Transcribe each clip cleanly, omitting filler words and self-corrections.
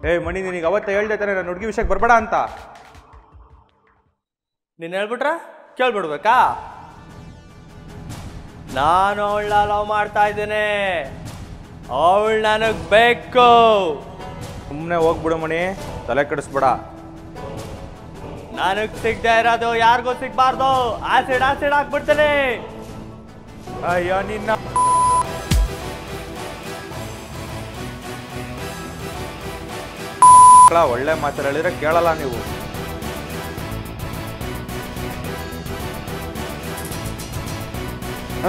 ಏ ಮಣಿ, ನಿನಗೆ ಅವತ್ತೇ ಹೇಳ್ದೆ ತಾನೆ ನಾನು ಹುಡುಗಿ ವಿಷಯಕ್ಕೆ ಬರಬೇಡ ಅಂತ. ನೀನು ಹೇಳ್ಬಿಟ್ರ ಕೇಳ್ಬಿಡ್ಬೇಕಾ? ನಾನು ಅವಳನ್ನ ಲವ್ ಮಾಡ್ತಾ ಇದ್ದೇನೆ, ಅವಳು ನನಗೆ ಬೇಕು. ಸುಮ್ಮನೆ ಹೋಗ್ಬಿಡು ಮಣಿ, ತಲೆ ಕೆಡಿಸ್ಬೇಡ. ನನಗೆ ಸಿಗದೆ ಇರೋದು ಯಾರಿಗೂ ಸಿಗ್ಬಾರ್ದು. ಆಸಿಡ್ ಹಾಕ್ಬಿಡ್ತೇನೆ. ಅಯ್ಯೋ ನಿನ್ನ ಒಳ್ಳೆ ಮಾತು ಹೇಳಿದ್ರೆ ಕೇಳಲ್ಲ ನೀವು.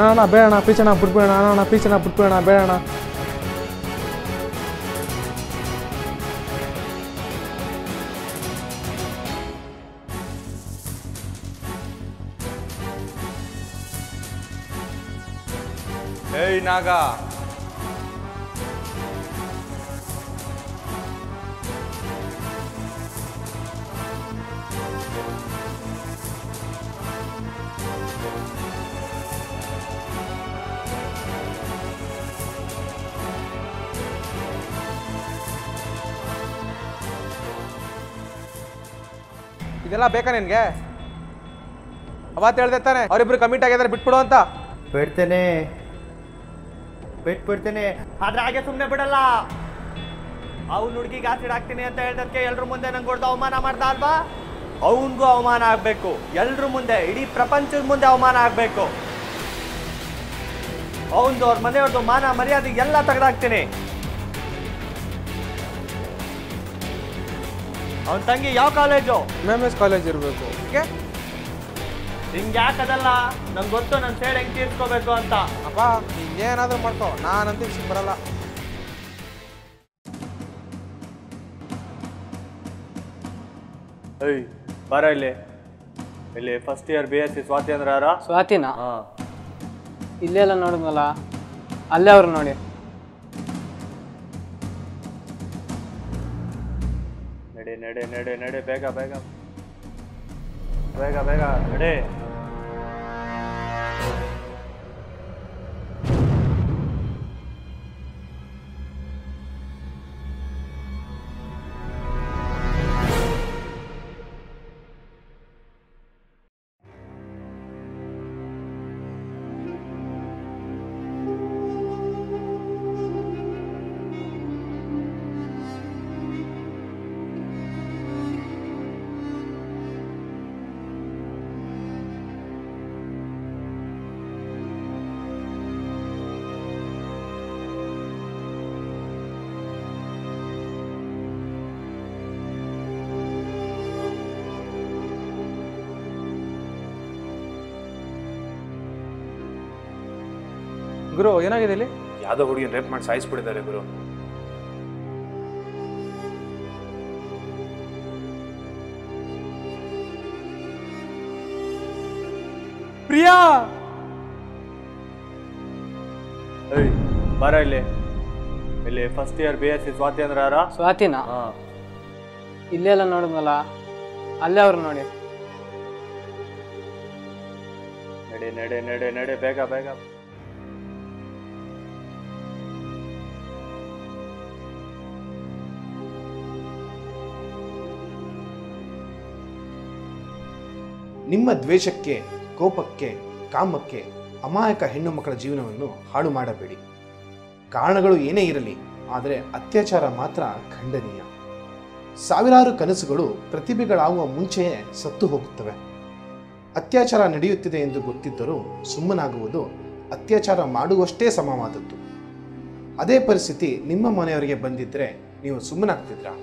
ಅಣ್ಣ ಬೇಡಣ್ಣ, ಪೀಚಣ ಬಿಟ್ಬೇಡ ಅಣ್ಣ, ಪೀಚಣ ಬಿಟ್ಬೇಡ ಬೇಡಣ್ಣ. ಏಯ್ ನಾಗ, ಇದೆಲ್ಲ ಬೇಕಾ ನಿನ್ಗೆ? ಅವತ್ತು ಹೇಳ್ದೆ ತಾನೆ ಅವರಿಬ್ರು ಕಮಿಟ್ ಆಗಿದ್ದಾರೆ, ಬಿಟ್ಬಿಡು ಅಂತ. ಬಿಟ್ಬಿಡ್ತೇನೆ, ಆದ್ರೆ ಹಾಗೆ ಸುಮ್ಮನೆ ಬಿಡಲ್ಲ. ಅವ್ನು ಹುಡುಗಿಗೆ ಆಸಿಡ್ ಹಾಕ್ತೀನಿ ಅಂತ ಹೇಳ್ದಕ್ಕೆ ಎಲ್ರ ಮುಂದೆ ನಂಗೆ ಹೊಡೆದು ಅವಮಾನ ಮಾಡ್ದ ಅಲ್ವಾ? ಅವನಿಗೂ ಅವಮಾನ ಆಗ್ಬೇಕು, ಎಲ್ರ ಮುಂದೆ, ಇಡೀ ಪ್ರಪಂಚದ ಮುಂದೆ ಅವಮಾನ ಆಗ್ಬೇಕು. ಅವನದು ಅವ್ರ ಮನೆಯವ್ರದ್ದು ಮಾನ ಮರ್ಯಾದೆ ಎಲ್ಲ ತೆಗೆದಾಕ್ತೀನಿ. ಅವನ ತಂಗಿ ಯಾವ ಕಾಲೇಜು? MMS ಕಾಲೇಜ್ ಇರಬೇಕು. ಹಿಂಗೆ ಯಾಕದಲ್ಲ, ನಂಗೆ ಗೊತ್ತು ನನ್ನ ಸೈಡ್ ಹೆಂಗೆ ತೀರ್ಸ್ಕೋಬೇಕು ಅಂತ. ಅಪ್ಪ ನೀನೇನಾದ್ರೂ ಮಾಡ್ಕೋ, ನಾನಂತೂ ಇಷ್ಟ ಬರಲ್ಲ. ಏಯ್ ಬರ ಇಲ್ಲಿ ಫಸ್ಟ್ ಇಯರ್ BSc ಸ್ವಾತಿ ಅಂದ್ರೆ ಯಾರ? ಸ್ವಾತಿನಾ? ಇಲ್ಲೆಲ್ಲ ನೋಡಿದ್ನಲ್ಲ, ಅಲ್ಲೇ ಅವ್ರು ನೋಡಿ. ನಡೆ ಬೇಗ ನಡೆ. ಗುರು ಏನಾಗಿದೆ ಇಲ್ಲಿ? ಯಾವ್ದೋ ಹುಡುಗಿನ ರೇಪ್ ಮಾಡಿ ಸಾಯಿಸ್ಬಿಟ್ಟಿದ್ದಾರೆ ಗುರು. ಪ್ರಿಯಾ, ಬರ ಇಲ್ಲಿ ಫಸ್ಟ್ ಇಯರ್ BSc ಸ್ವಾತಿ ಅಂದ್ರೆ ಯಾರ? ಸ್ವಾತಿನಾ? ಇಲ್ಲೆಲ್ಲ ನೋಡಿದ್ನಲ್ಲ, ಅಲ್ಲೇ ಅವ್ರು ನೋಡಿ. ನಡೆ ಬೇಗ ನಿಮ್ಮ ದ್ವೇಷಕ್ಕೆ, ಕೋಪಕ್ಕೆ, ಕಾಮಕ್ಕೆ ಅಮಾಯಕ ಹೆಣ್ಣು ಮಕ್ಕಳ ಜೀವನವನ್ನು ಹಾಳು ಮಾಡಬೇಡಿ. ಕಾರಣಗಳು ಏನೇ ಇರಲಿ, ಆದರೆ ಅತ್ಯಾಚಾರ ಮಾತ್ರ ಖಂಡನೀಯ. ಸಾವಿರಾರು ಕನಸುಗಳು ಪ್ರತಿಭೆಗಳಾಗುವ ಮುಂಚೆಯೇ ಸತ್ತು ಹೋಗುತ್ತವೆ. ಅತ್ಯಾಚಾರ ನಡೆಯುತ್ತಿದೆ ಎಂದು ಗೊತ್ತಿದ್ದರೂ ಸುಮ್ಮನಾಗುವುದು ಅತ್ಯಾಚಾರ ಮಾಡುವಷ್ಟೇ ಸಮವಾದದ್ದು. ಅದೇ ಪರಿಸ್ಥಿತಿ ನಿಮ್ಮ ಮನೆಯವರಿಗೆ ಬಂದಿದ್ದರೆ ನೀವು ಸುಮ್ಮನಾಗ್ತಿದ್ರಾ?